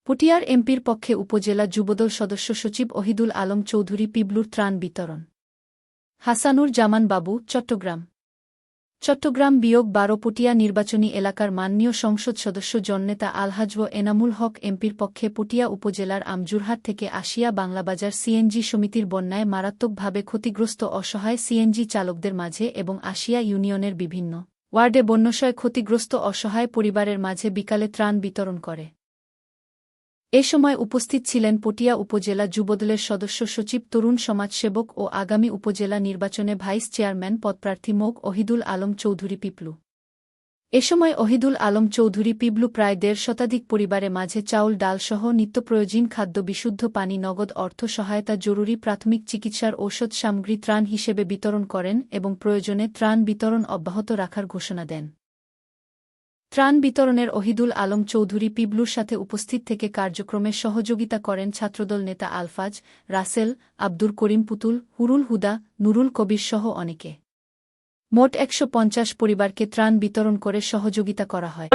পটিয়ার এমপির পক্ষে উপজেলা যুবদল সদস্য সচিব ওহিদুল আলম চৌধুরী পিবলুর ত্রাণ বিতরণ। হাসানুর জামান বাবু, চট্টগ্রাম। চট্টগ্রাম -12 পটিয়া নির্বাচনী এলাকার মাননীয় সংসদ সদস্য জননেতা আলহাজ্ব এনামুল হক এমপির পক্ষে পটিয়া উপজেলার আমজুরহাট থেকে আসিয়া বাংলাবাজার সিএনজি সমিতির বন্যায় মারাত্মকভাবে ক্ষতিগ্রস্ত অসহায় সিএনজি চালকদের মাঝে এবং আসিয়া ইউনিয়নের বিভিন্ন ওয়ার্ডে বন্যাশয় ক্ষতিগ্রস্ত অসহায় পরিবারের মাঝে বিকালে ত্রাণ বিতরণ করে। এ সময় উপস্থিত ছিলেন পটিয়া উপজেলা যুবদলের সদস্য সচিব, তরুণ সমাজসেবক ও আগামী উপজেলা নির্বাচনে ভাইস চেয়ারম্যান পদপ্রার্থী মোগ ওহিদুল আলম চৌধুরী পিপলু। এ সময় ওহিদুল আলম চৌধুরী পিবলু প্রায় ১৫০ শতাধিক পরিবারে মাঝে চাউল, ডালসহ নিত্যপ্রয়োজনীয় খাদ্য, বিশুদ্ধ পানি, নগদ অর্থ সহায়তা, জরুরি প্রাথমিক চিকিৎসার ঔষধ সামগ্রী ত্রাণ হিসেবে বিতরণ করেন এবং প্রয়োজনে ত্রাণ বিতরণ অব্যাহত রাখার ঘোষণা দেন। ত্রাণ বিতরণের ওহিদুল আলম চৌধুরী পিবলুর সাথে উপস্থিত থেকে কার্যক্রমে সহযোগিতা করেন ছাত্রদল নেতা আলফাজ, রাসেল, আব্দুর করিম পুতুল, হুরুল হুদা, নুরুল কবির সহ অনেকে। মোট ১৫০ পরিবারকে ত্রাণ বিতরণ করে সহযোগিতা করা হয়।